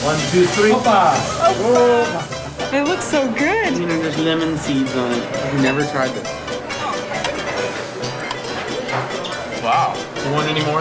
1, 2, 3. It looks so good. You know, there's lemon seeds on it. I've never tried this. Wow. You want any more?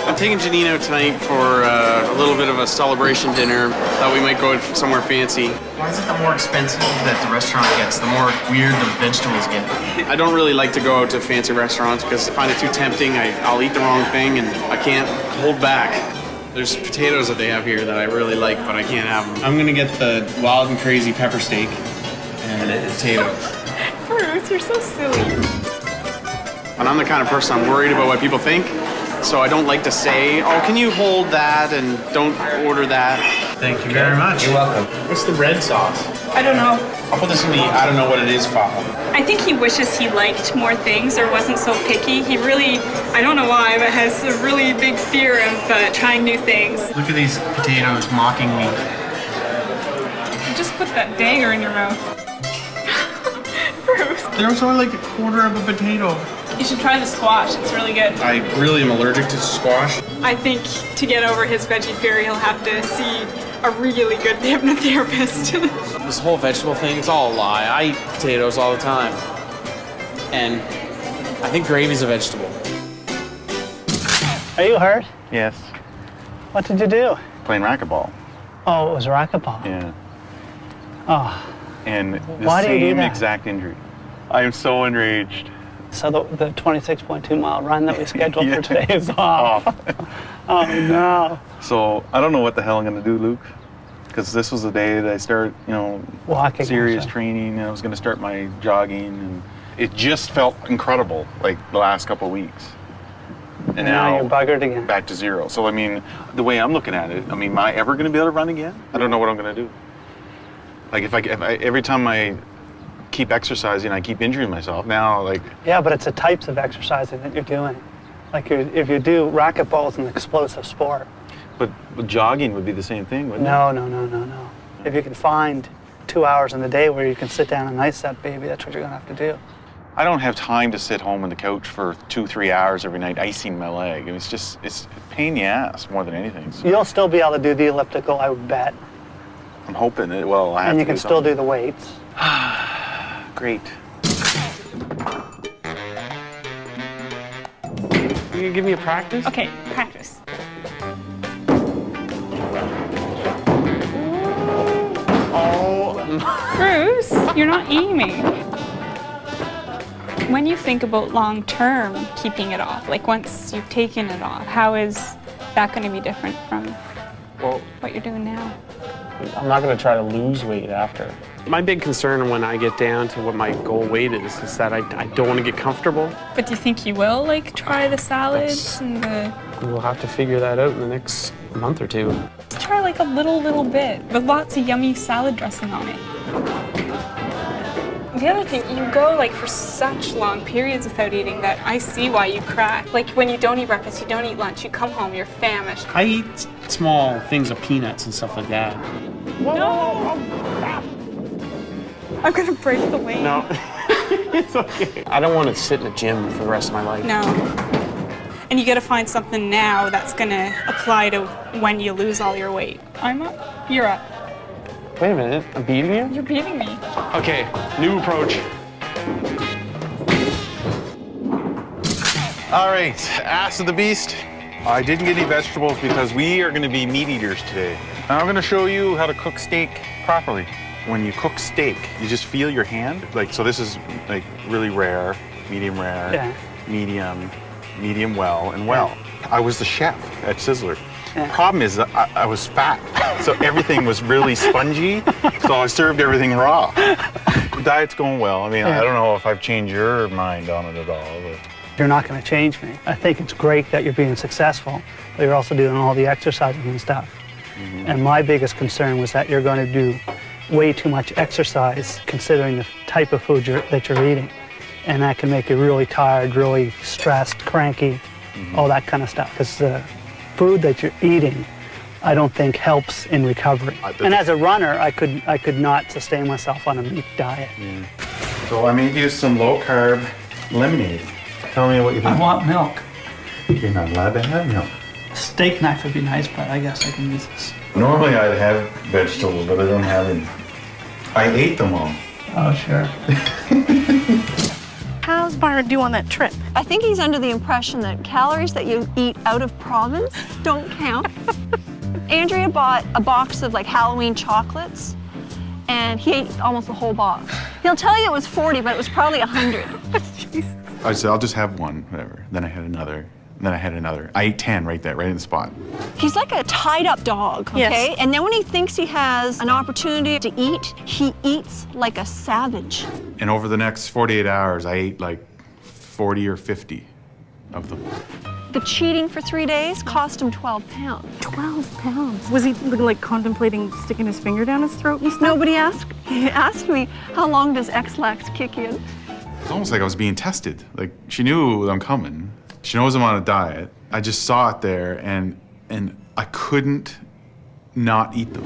I'm taking Janine out tonight for a little bit of a celebration dinner. Thought we might go somewhere fancy. Why is it the more expensive that the restaurant gets, the more weird the vegetables get? I don't really like to go out to fancy restaurants because I find it too tempting. I'll eat the wrong thing and I can't hold back. There's potatoes that they have here that I really like, but I can't have them. I'm gonna get the wild and crazy pepper steak and potatoes. Bruce, you're so silly. And I'm the kind of person I'm worried about what people think, so I don't like to say, oh, can you hold that and don't order that. Thank you very much. You're welcome. What's the red sauce? I don't know. I'll put this in the I don't know what it is file. I think he wishes he liked more things or wasn't so picky. He really, I don't know why, but has a really big fear of trying new things. Look at these potatoes mocking me. You just put that dagger in your mouth. Bruce. There's only like a quarter of a potato. You should try the squash. It's really good. I really am allergic to squash. I think to get over his veggie fear, he'll have to see a really good hypnotherapist. This whole vegetable thing is all a lie. I eat potatoes all the time. And I think gravy's a vegetable. Are you hurt? Yes, What did you do? playing racquetball. Oh, it was racquetball. Yeah. Oh, And the Why do you do same that? exact injury. I am so enraged. so the 26.2 mile run that we scheduled Yeah. for today is off. Oh no. So I don't know what the hell I'm gonna do, Luke, because this was the day that I started, Walking. serious also. training, and I was gonna start my jogging, and it just felt incredible, like the last couple of weeks. And now you're buggered again. back to zero. So I mean, the way I'm looking at it, am I ever gonna be able to run again? I don't know what I'm gonna do. Like if I every time I keep exercising, I keep injuring myself. Now, like, Yeah, but it's the types of exercising that you're doing. Like if you do racquetball, it's an explosive sport. but jogging would be the same thing, wouldn't No. If you can find 2 hours in the day where you can sit down and ice that baby, that's what you're gonna have to do. it? I don't have time to sit home on the couch for 2-3 hours every night icing my leg. I mean, it's a pain in the ass more than anything. So You'll still be able to do the elliptical, I would bet. I'm hoping that, well, I have And to you can do still something. do the weights. Great. You gonna give me a practice? Okay, practice. Bruce, you're not aiming. When you think about long term keeping it off, like once you've taken it off, how is that going to be different from Well, what you're doing now? I'm not gonna try to lose weight after. My big concern when I get down to what my goal weight is that I don't want to get comfortable. But do you think you will, like, try the salads and the... We'll have to figure that out in the next month or two. Try like a little bit with lots of yummy salad dressing on it. The other thing, you go like for such long periods without eating that I see why you crack. Like when you don't eat breakfast, you don't eat lunch, you come home, you're famished. I eat small things of peanuts and stuff like that. No! I'm gonna break the weight. No, it's okay. I don't want to sit in a gym for the rest of my life. No. And you gotta find something now that's gonna apply to when you lose all your weight. I'm up, you're up. Wait a minute, I'm beating you? You're beating me. Okay, new approach. All right, ass of the beast. I didn't get any vegetables because we are going to be meat eaters today. Now I'm going to show you how to cook steak properly. When you cook steak, you just feel your hand. Like, so this is like really rare, Yeah. medium well, and well. I was the chef at Sizzler. Yeah. Problem is that I was fat, so everything was really spongy, so I served everything raw. The diet's going well. I mean, I don't know if I've changed your mind on it at all, but... You're not going to change me. I think it's great that you're being successful, but you're also doing all the exercising and stuff. And my biggest concern was that you're going to do way too much exercise considering the type of food that you're eating. And that can make you really tired, really stressed, cranky, all that kind of stuff. Because the food that you're eating, I don't think helps in recovery. And as a runner, I could not sustain myself on a meat diet. So I made you some low-carb lemonade. Tell me what you think. I want milk. You're not allowed to have milk. Steak knife would be nice, but I guess I can use this. Normally I'd have vegetables, but I don't have any. I ate them all. Oh, sure. How's Byron do on that trip? I think he's under the impression that calories that you eat out of province don't count. Andrea bought a box of like Halloween chocolates, and he ate almost the whole box. He'll tell you it was 40, but it was probably 100. I said, I'll just have one, whatever. Then I had another. Then I had another. I ate 10 right there, right in the spot. He's like a tied-up dog, okay? Yes. And then when he thinks he has an opportunity to eat, he eats like a savage. And over the next 48 hours, I ate like 40 or 50 of them. The cheating for 3 days cost him 12 pounds. 12 pounds. Was he like contemplating sticking his finger down his throat and stuff? Nobody asked. He asked me, how long does X-Lax kick in? It's almost like I was being tested. Like, she knew I'm coming. She knows I'm on a diet. I just saw it there, and I couldn't not eat them.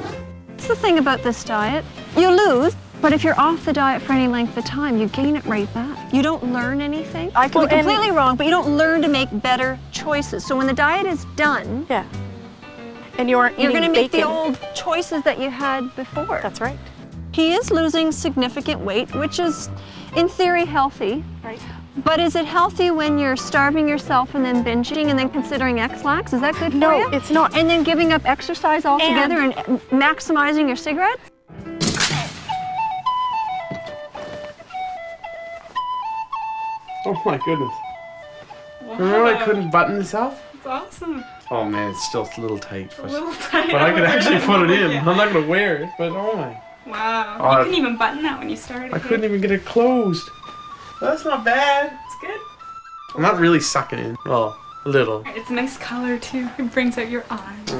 That's the thing about this diet. You lose, but if you're off the diet for any length of time, you gain it right back. You don't learn anything. I could be completely wrong, but you don't learn to make better choices. So when the diet is done, Yeah. And you're going to make the old choices that you had before. That's right. He is losing significant weight, which is, in theory, healthy. Right. But is it healthy when you're starving yourself and then binging and then considering X-Lax? Is that good for you? No, it's not. And then giving up exercise altogether and maximizing your cigarettes? Oh my goodness. Remember I couldn't button this up? It's awesome. Oh man, it's still a little tight. A little tight. But I could actually put it in. Yeah. I'm not gonna wear it, but oh my. Wow. Oh, You couldn't even button that when you started. I couldn't even get it closed. That's not bad. It's good. I'm not really sucking in. Well, a little. It's a nice color too. It brings out your eyes.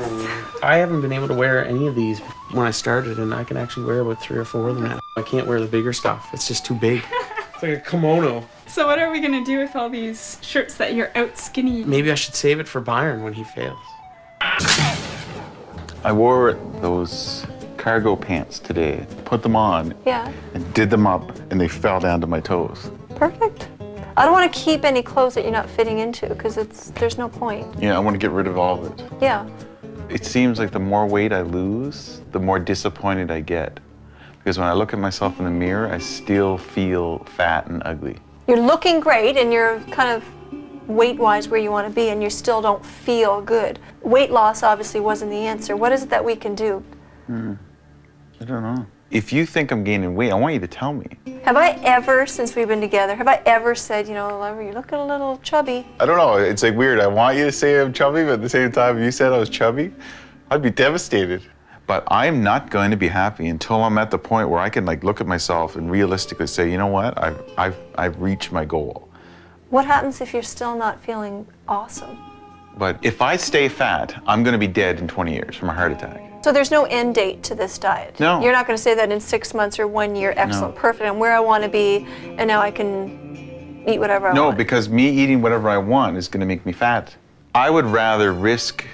I haven't been able to wear any of these when I started, and I can actually wear about 3 or 4 of them now. I can't wear the bigger stuff. It's just too big. It's like a kimono. So what are we gonna do with all these shirts that you're out skinny? Maybe I should save it for Byron when he fails. I wore those cargo pants today, put them on, Yeah, and did them up, and they fell down to my toes. perfect. I don't want to keep any clothes that you're not fitting into because there's no point. Yeah, I want to get rid of all of it. Yeah. It seems like the more weight I lose, the more disappointed I get. Because when I look at myself in the mirror, I still feel fat and ugly. You're looking great and you're kind of weight-wise where you want to be and you still don't feel good. Weight loss obviously wasn't the answer. What is it that we can do? I don't know. If you think I'm gaining weight, I want you to tell me. Have I ever, since we've been together, have I ever said, you know, Lover, you're looking a little chubby? I don't know. It's like weird. I want you to say I'm chubby, but at the same time, if you said I was chubby, I'd be devastated. But I'm not going to be happy until I'm at the point where I can like look at myself and realistically say, you know what? I've reached my goal. What happens if you're still not feeling awesome? But if I stay fat, I'm going to be dead in 20 years from a heart attack. So there's no end date to this diet? No. You're not going to say that in 6 months or 1 year, excellent, No. perfect, I'm where I want to be, and now I can eat whatever I No, want. because me eating whatever I want is going to make me fat. I would rather risk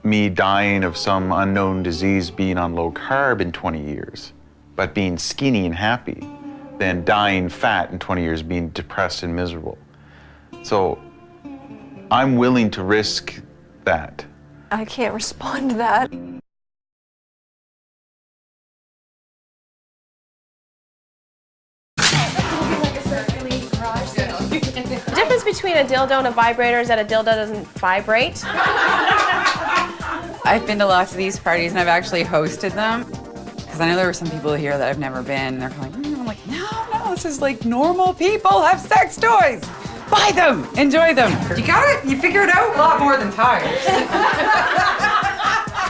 me dying of some unknown disease being on low carb in 20 years, but being skinny and happy, than dying fat in 20 years being depressed and miserable. So I'm willing to risk that. I can't respond to that. The difference between a dildo and a vibrator is that a dildo doesn't vibrate. I've been to lots of these parties and I've actually hosted them. Because I know there were some people here that I've never been. And they're like, I'm like, no, this is like normal people have sex toys. Buy them, enjoy them. You got it? You figure it out? A lot more than tires.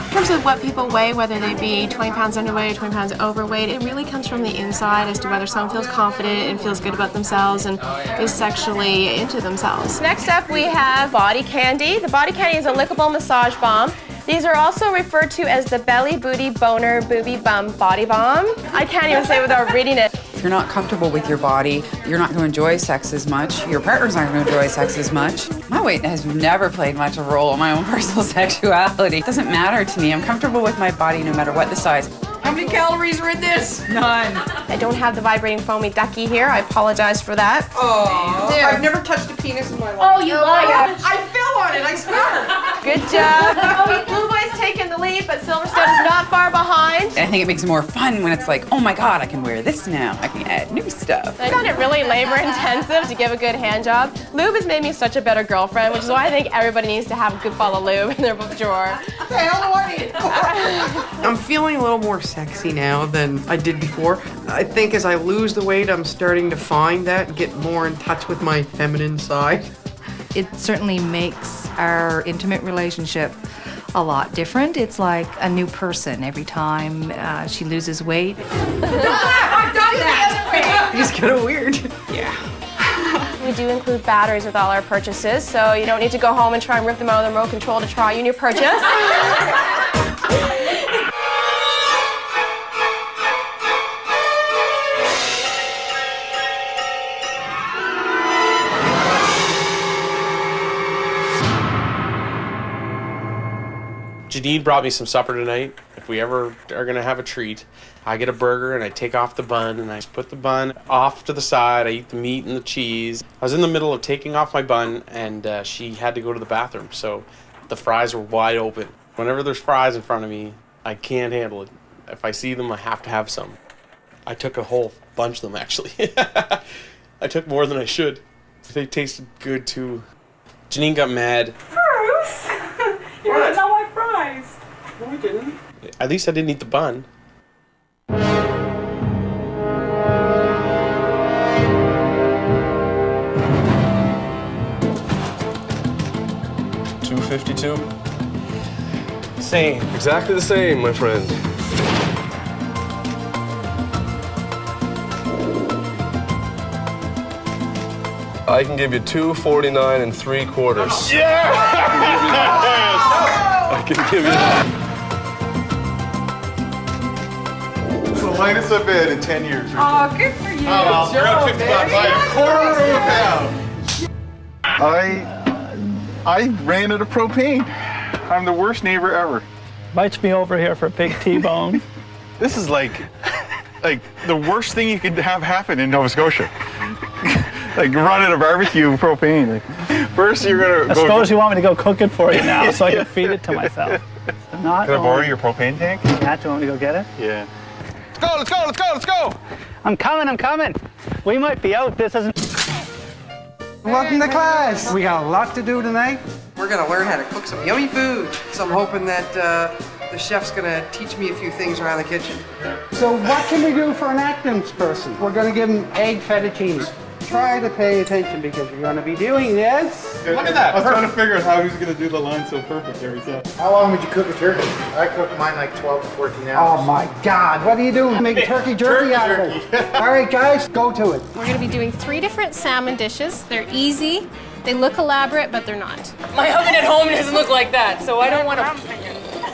In terms of what people weigh, whether they be 20 pounds underweight or 20 pounds overweight, it really comes from the inside as to whether someone feels confident and feels good about themselves and is sexually into themselves. Next up, we have Body Candy. The Body Candy is a lickable massage balm. These are also referred to as the Belly Booty Boner Booby Bum Body Balm. I can't even say it without reading it. If you're not comfortable with your body, you're not going to enjoy sex as much. Your partner's not going to enjoy sex as much. My weight has never played much a role in my own personal sexuality. It doesn't matter to me. I'm comfortable with my body no matter what the size. How many calories are in this? None. I don't have the vibrating foamy ducky here. I apologize for that. Oh, There. I've never touched a penis in my life. Oh, you liar. I fell on it, I swear. Good Good job. Oh, Blue Boy's taking the lead, but Silverstone is not far behind. I think it makes it more fun when it's like, oh my God, I can wear this now. I can add new stuff. I found it really labor intensive to give a good hand job. Lube has made me such a better girlfriend, which is why I think everybody needs to have a good bottle of lube in their drawer. I'm feeling a little more sexy now than I did before. I think as I lose the weight, I'm starting to find that and get more in touch with my feminine side. It certainly makes our intimate relationship a lot different. It's like a new person every time she loses weight. I've done that! It's kind of weird. Yeah. We do include batteries with all our purchases, so you don't need to go home and try and rip them out of the remote control to try your new purchase. Janine brought me some supper tonight. If we ever are gonna have a treat, I get a burger and I take off the bun and I just put the bun off to the side. I eat the meat and the cheese. I was in the middle of taking off my bun and she had to go to the bathroom, so the fries were wide open. Whenever there's fries in front of me, I can't handle it. If I see them, I have to have some. I took a whole bunch of them, actually. I took more than I should. They tasted good, too. Janine got mad. Bruce! You didn't know my fries. No, I didn't. At least I didn't eat the bun. $2.52. Same. Exactly the same, my friend. I can give you $2.49 3/4. Yeah! I can give you that. So minus a bit in 10 years. Oh, good for you. Oh, well, you're up 50 bucks by a quarter of a pound. I ran out of propane. I'm the worst neighbor ever. Invites me over here for a big T-bone. This is like the worst thing you could have happen in Nova Scotia. Like running a barbecue propane. Like, first you're gonna I suppose you want me to go cook it for you now so I can feed it to myself. Not Can I borrow your propane tank? Matt, do you want me to go get it? Yeah. Let's go, let's go, let's go, let's go! I'm coming. We might be out. This isn't... Welcome to class. We got a lot to do tonight. We're gonna learn how to cook some yummy food. So I'm hoping that the chef's gonna teach me a few things around the kitchen. So what can we do for an Atkins person? We're gonna give him egg fettuccine. Try to pay attention because you're gonna be doing this. Look at that! I was trying to figure out how he's gonna do the line so perfect every time. How long would you cook a turkey? I cook mine like 12 to 14 hours. Oh my God, what are you doing? Make turkey jerky out of it. All right, guys, go to it. We're gonna be doing 3 different salmon dishes. They're easy. They look elaborate, but they're not. My oven at home doesn't look like that, so I don't want to.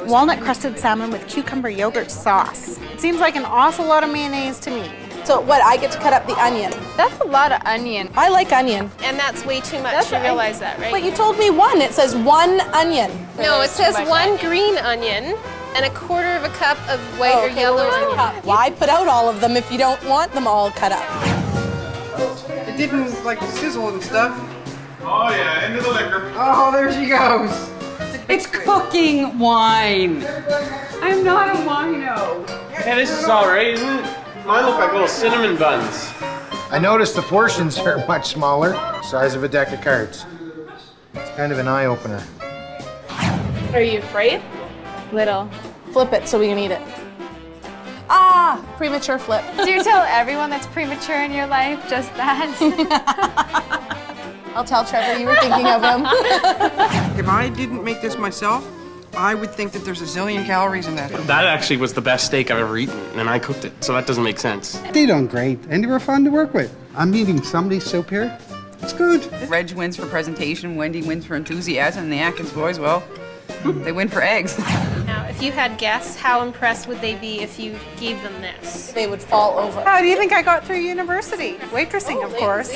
Walnut crusted salmon with cucumber yogurt sauce. It seems like an awful lot of mayonnaise to me. So what, I get to cut up the onion? That's a lot of onion. I like onion. And that's way too much. You realize that, right? But you told me one. It says 1 onion. No, it says 1 green onion and 1/4 of a cup of white or yellow onion. Why put out all of them if you don't want them all cut up? It didn't like sizzle and stuff. Oh yeah, into the liquor. Oh, there she goes. It's cooking wine. I'm not a wino. Yeah, this is all right, isn't it? Mine look like little cinnamon buns. I noticed the portions are much smaller, size of a deck of cards. It's kind of an eye-opener. Are you afraid? Little. Flip it so we can eat it. Ah, premature flip. Do you tell everyone that's premature in your life just that? I'll tell Trevor you were thinking of him. If I didn't make this myself, I would think that there's a zillion calories in that. That actually was the best steak I've ever eaten, and I cooked it, so that doesn't make sense. They done great, and they were fun to work with. I'm meeting somebody's soup here. It's good. Reg wins for presentation, Wendy wins for enthusiasm, and the Atkins boys, well, they win for eggs. Now, if you had guests, how impressed would they be if you gave them this? They would fall over. How do you think I got through university? Waitressing, of course.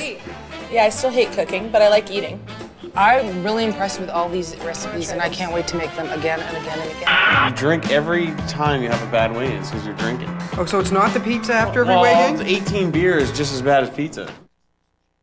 Yeah, I still hate cooking, but I like eating. I'm really impressed with all these recipes, and I can't wait to make them again and again and again. You drink every time you have a bad weigh-in because you're drinking. Oh, so it's not the pizza after every Well, weigh-in? 18 beers is just as bad as pizza.